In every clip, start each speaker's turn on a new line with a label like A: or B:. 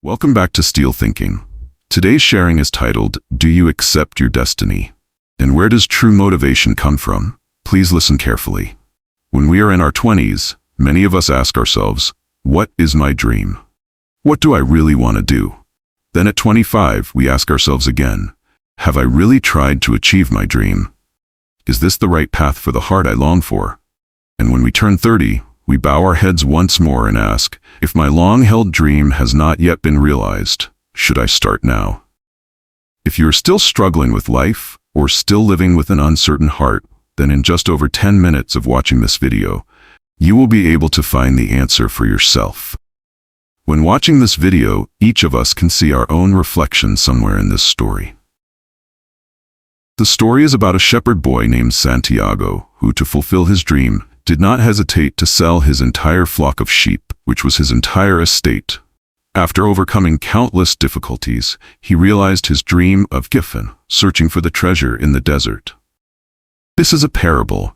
A: Welcome back to Steel Thinking. Today's sharing is titled, Do You Accept Your Destiny? And where does true motivation come from? Please listen carefully. When we are in our 20s, many of us ask ourselves, what is my dream? What do I really want to do? Then at 25, we ask ourselves again, have I really tried to achieve my dream? Is this the right path for the heart I long for? And when we turn 30, we bow our heads once more and ask, if my long-held dream has not yet been realized, should I start now? If you are still struggling with life, or still living with an uncertain heart, then in just over 10 minutes of watching this video, you will be able to find the answer for yourself. When watching this video, each of us can see our own reflection somewhere in this story. The story is about a shepherd boy named Santiago, who, to fulfill his dream, did not hesitate to sell his entire flock of sheep, which was his entire estate. After overcoming countless difficulties, he realized his dream of Giffen, searching for the treasure in the desert. This is a parable,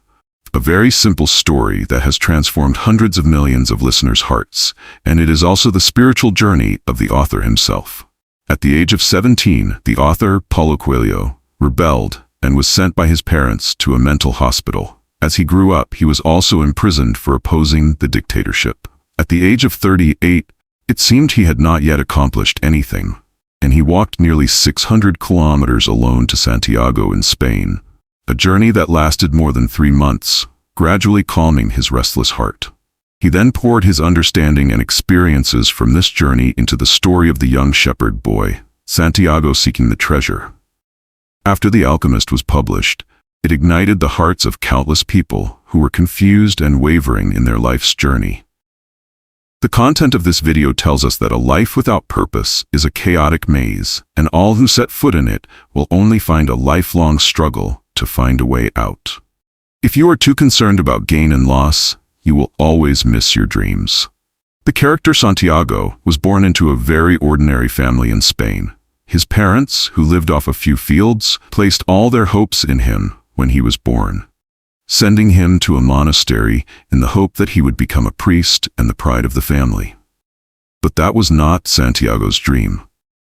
A: a very simple story that has transformed hundreds of millions of listeners' hearts, and it is also the spiritual journey of the author himself. At the age of 17, the author, Paulo Coelho, rebelled and was sent by his parents to a mental hospital. As he grew up, he was also imprisoned for opposing the dictatorship. At the age of 38, it seemed he had not yet accomplished anything, and he walked nearly 600 kilometers alone to Santiago in Spain, a journey that lasted more than 3 months, gradually calming his restless heart. He then poured his understanding and experiences from this journey into the story of the young shepherd boy, Santiago seeking the treasure. After The Alchemist was published, it ignited the hearts of countless people who were confused and wavering in their life's journey. The content of this video tells us that a life without purpose is a chaotic maze, and all who set foot in it will only find a lifelong struggle to find a way out. If you are too concerned about gain and loss, you will always miss your dreams. The character Santiago was born into a very ordinary family in Spain. His parents, who lived off a few fields, placed all their hopes in him when he was born, sending him to a monastery in the hope that he would become a priest and the pride of the family. But that was not Santiago's dream.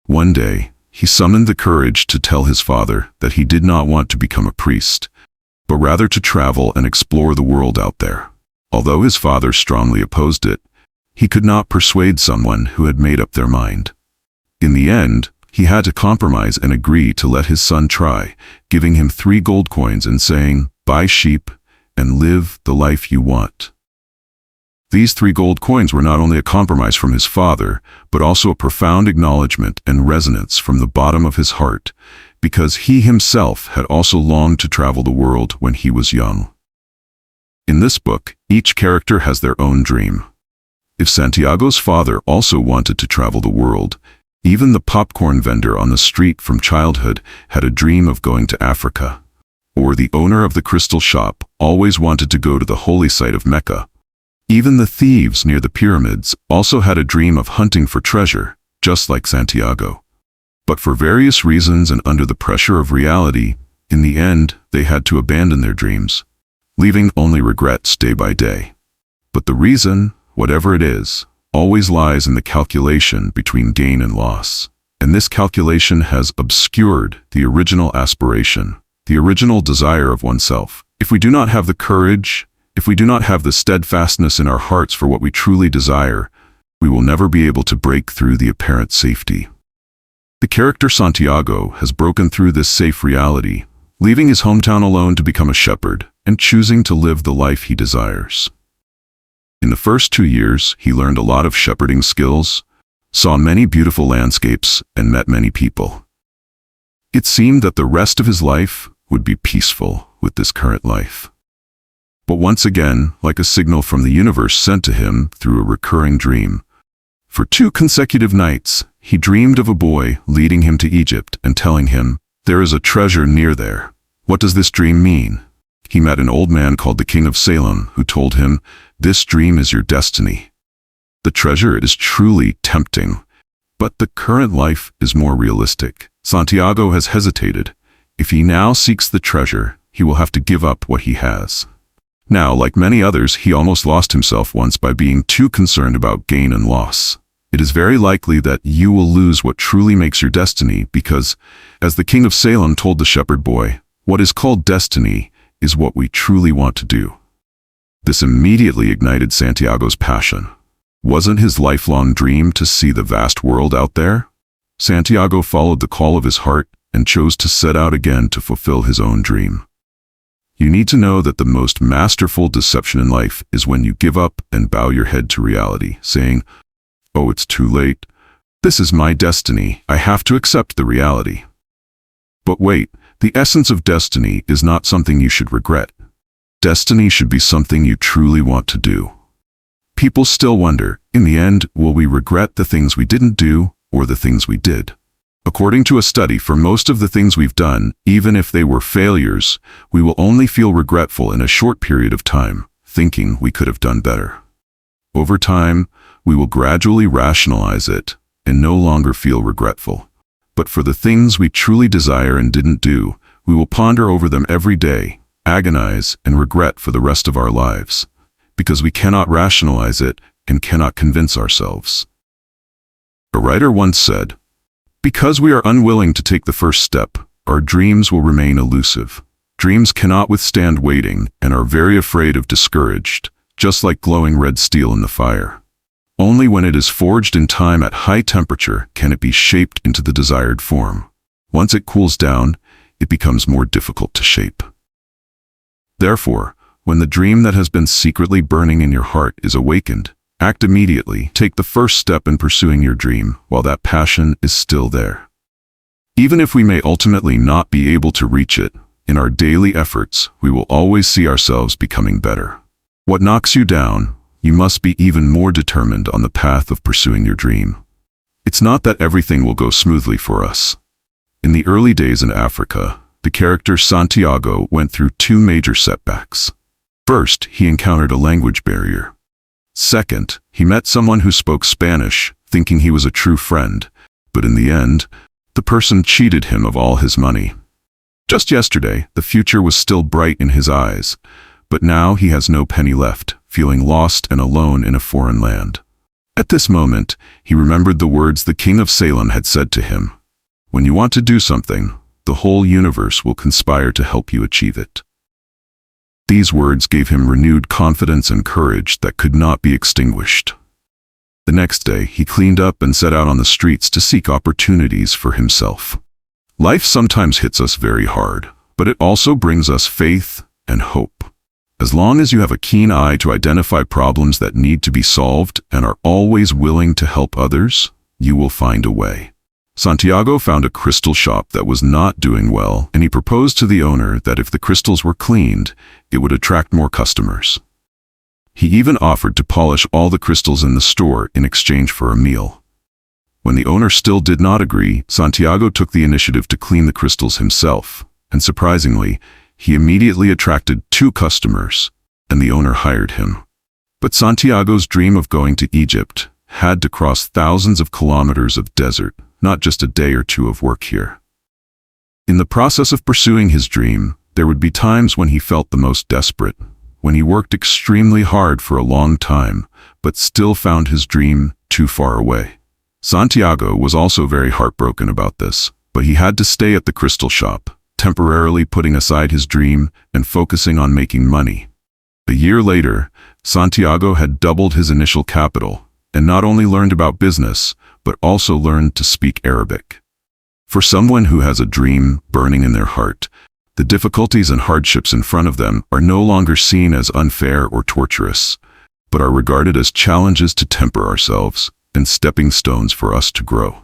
A: One day, he summoned the courage to tell his father that he did not want to become a priest, but rather to travel and explore the world out there. Although his father strongly opposed it, he could not persuade someone who had made up their mind. In the end, he had to compromise and agree to let his son try, giving him 3 gold coins and saying, "Buy sheep and live the life you want." These 3 gold coins were not only a compromise from his father, but also a profound acknowledgement and resonance from the bottom of his heart, because he himself had also longed to travel the world when he was young. In this book, each character has their own dream. If Santiago's father also wanted to travel the world, even the popcorn vendor on the street from childhood had a dream of going to Africa. Or the owner of the crystal shop always wanted to go to the holy site of Mecca. Even the thieves near the pyramids also had a dream of hunting for treasure, just like Santiago. But for various reasons and under the pressure of reality, in the end, they had to abandon their dreams, leaving only regrets day by day. But the reason, whatever it is, always lies in the calculation between gain and loss. And this calculation has obscured the original aspiration, the original desire of oneself. If we do not have the courage, if we do not have the steadfastness in our hearts for what we truly desire, we will never be able to break through the apparent safety. The character Santiago has broken through this safe reality, leaving his hometown alone to become a shepherd and choosing to live the life he desires. In the first 2 years, he learned a lot of shepherding skills, saw many beautiful landscapes, and met many people. It seemed that the rest of his life would be peaceful with this current life. But once again, like a signal from the universe sent to him through a recurring dream, for 2 consecutive nights, he dreamed of a boy leading him to Egypt and telling him, "There is a treasure near there." What does this dream mean? He met an old man called the King of Salem, who told him, "This dream is your destiny. The treasure, it is truly tempting, but the current life is more realistic." Santiago has hesitated. If he now seeks the treasure, he will have to give up what he has. Now, like many others, he almost lost himself once by being too concerned about gain and loss. it is very likely that you will lose what truly makes your destiny because, as the king of Salem told the shepherd boy, what is called destiny is what we truly want to do. This immediately ignited Santiago's passion. Wasn't his lifelong dream to see the vast world out there? Santiago followed the call of his heart and chose to set out again to fulfill his own dream. You need to know that the most masterful deception in life is when you give up and bow your head to reality, saying, "Oh, it's too late. This is my destiny. I have to accept the reality." But wait, the essence of destiny is not something you should regret. Destiny should be something you truly want to do. People still wonder, in the end, will we regret the things we didn't do or the things we did? According to a study, for most of the things we've done, even if they were failures, we will only feel regretful in a short period of time, thinking we could have done better. Over time, we will gradually rationalize it and no longer feel regretful. But for the things we truly desire and didn't do, we will ponder over them every day, agonize, and regret for the rest of our lives, because we cannot rationalize it and cannot convince ourselves. A writer once said, "Because we are unwilling to take the first step, our dreams will remain elusive. Dreams cannot withstand waiting and are very afraid of discouraged, just like glowing red steel in the fire. Only when it is forged in time at high temperature can it be shaped into the desired form. Once it cools down, it becomes more difficult to shape." Therefore, when the dream that has been secretly burning in your heart is awakened, act immediately. Take the first step in pursuing your dream while that passion is still there. Even if we may ultimately not be able to reach it, in our daily efforts, we will always see ourselves becoming better. What knocks you down, you must be even more determined on the path of pursuing your dream. It's not that everything will go smoothly for us. In the early days in Africa, the character Santiago went through two major setbacks. First, he encountered a language barrier. Second, he met someone who spoke Spanish, thinking he was a true friend, but in the end, the person cheated him of all his money. Just yesterday, the future was still bright in his eyes, but now he has no penny left, feeling lost and alone in a foreign land. At this moment, he remembered the words the king of Salem had said to him, "When you want to do something, the whole universe will conspire to help you achieve it." These words gave him renewed confidence and courage that could not be extinguished. The next day, he cleaned up and set out on the streets to seek opportunities for himself. Life sometimes hits us very hard, but it also brings us faith and hope. As long as you have a keen eye to identify problems that need to be solved and are always willing to help others, you will find a way. Santiago found a crystal shop that was not doing well, and he proposed to the owner that if the crystals were cleaned, it would attract more customers. He even offered to polish all the crystals in the store in exchange for a meal. When the owner still did not agree, Santiago took the initiative to clean the crystals himself, and surprisingly, he immediately attracted 2 customers, and the owner hired him. But Santiago's dream of going to Egypt had to cross thousands of kilometers of desert, not just a day or 2 of work here. In the process of pursuing his dream, there would be times when he felt the most desperate, when he worked extremely hard for a long time, but still found his dream too far away. Santiago was also very heartbroken about this, but he had to stay at the crystal shop, temporarily putting aside his dream and focusing on making money. A year later, Santiago had doubled his initial capital, and not only learned about business, but also learned to speak Arabic. For someone who has a dream burning in their heart, the difficulties and hardships in front of them are no longer seen as unfair or torturous, but are regarded as challenges to temper ourselves and stepping stones for us to grow.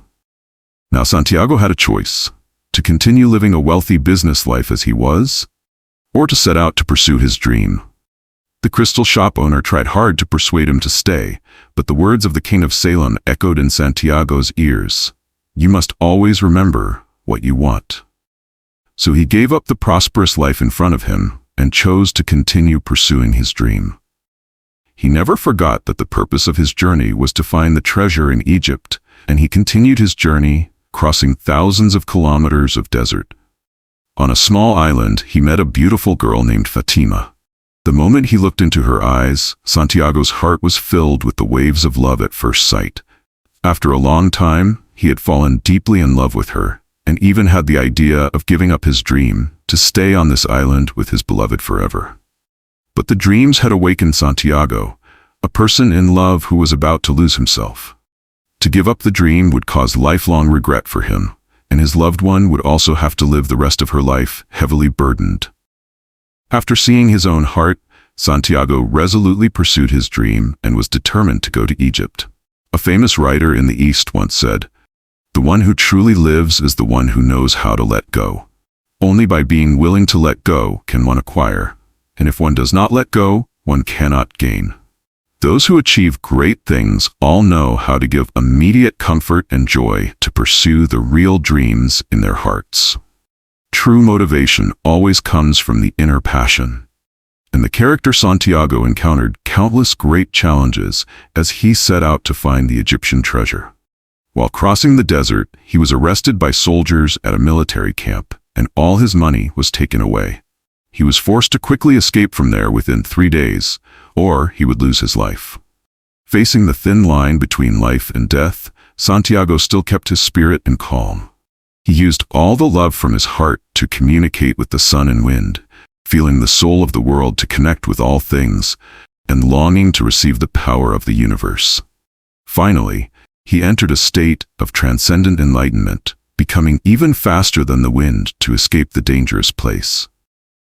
A: Now Santiago had a choice: to continue living a wealthy business life as he was, or to set out to pursue his dream. The crystal shop owner tried hard to persuade him to stay, but the words of the king of Salem echoed in Santiago's ears: "You must always remember what you want." So he gave up the prosperous life in front of him and chose to continue pursuing his dream. He never forgot that the purpose of his journey was to find the treasure in Egypt, and he continued his journey, crossing thousands of kilometers of desert. On a small island, he met a beautiful girl named Fatima. The moment he looked into her eyes, Santiago's heart was filled with the waves of love at first sight. After a long time, he had fallen deeply in love with her, and even had the idea of giving up his dream to stay on this island with his beloved forever. But the dreams had awakened Santiago, a person in love who was about to lose himself. To give up the dream would cause lifelong regret for him, and his loved one would also have to live the rest of her life heavily burdened. After seeing his own heart, Santiago resolutely pursued his dream and was determined to go to Egypt. A famous writer in the East once said, "The one who truly lives is the one who knows how to let go. Only by being willing to let go can one acquire, and if one does not let go, one cannot gain." Those who achieve great things all know how to give immediate comfort and joy to pursue the real dreams in their hearts. True motivation always comes from the inner passion. And the character Santiago encountered countless great challenges as he set out to find the Egyptian treasure. While crossing the desert, he was arrested by soldiers at a military camp, and all his money was taken away. He was forced to quickly escape from there within 3 days, or he would lose his life. Facing the thin line between life and death, Santiago still kept his spirit and calm. He used all the love from his heart to communicate with the sun and wind, feeling the soul of the world to connect with all things, and longing to receive the power of the universe. Finally, he entered a state of transcendent enlightenment, becoming even faster than the wind to escape the dangerous place.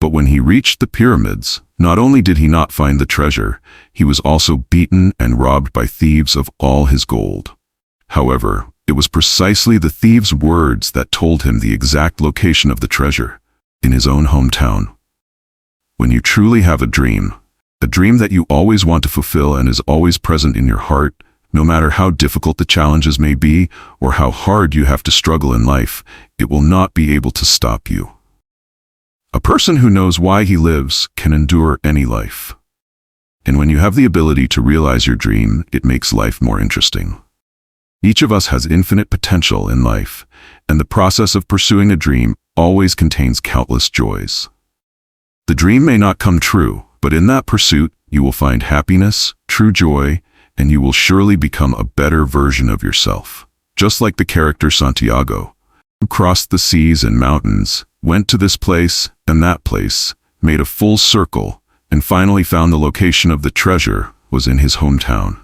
A: But when he reached the pyramids, not only did he not find the treasure, he was also beaten and robbed by thieves of all his gold. However, it was precisely the thieves' words that told him the exact location of the treasure, in his own hometown. When you truly have a dream that you always want to fulfill and is always present in your heart, no matter how difficult the challenges may be or how hard you have to struggle in life, it will not be able to stop you. A person who knows why he lives can endure any life. And when you have the ability to realize your dream, it makes life more interesting. Each of us has infinite potential in life, and the process of pursuing a dream always contains countless joys. The dream may not come true, but in that pursuit, you will find happiness, true joy, and you will surely become a better version of yourself. Just like the character Santiago, who crossed the seas and mountains, went to this place and that place, made a full circle, and finally found the location of the treasure was in his hometown.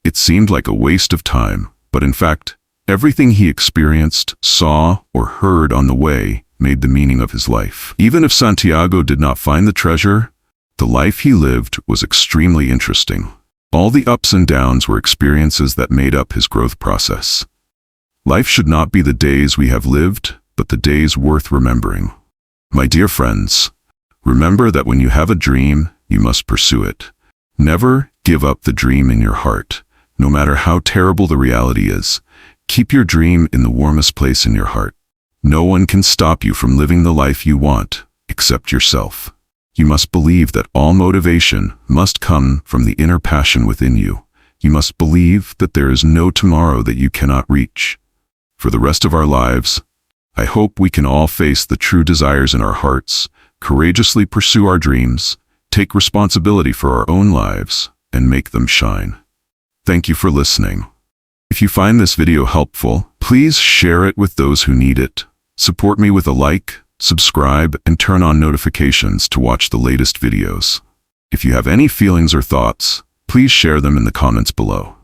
A: It seemed like a waste of time, but in fact, everything he experienced, saw, or heard on the way made the meaning of his life. Even if Santiago did not find the treasure, the life he lived was extremely interesting. All the ups and downs were experiences that made up his growth process. Life should not be the days we have lived, but the days worth remembering. My dear friends, remember that when you have a dream, you must pursue it. Never give up the dream in your heart. No matter how terrible the reality is, keep your dream in the warmest place in your heart. No one can stop you from living the life you want, except yourself. You must believe that all motivation must come from the inner passion within you. You must believe that there is no tomorrow that you cannot reach. For the rest of our lives, I hope we can all face the true desires in our hearts, courageously pursue our dreams, take responsibility for our own lives, and make them shine. Thank you for listening. If you find this video helpful, please share it with those who need it. Support me with a like, subscribe, and turn on notifications to watch the latest videos. If you have any feelings or thoughts, please share them in the comments below.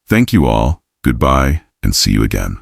A: Thank you all, goodbye, and see you again.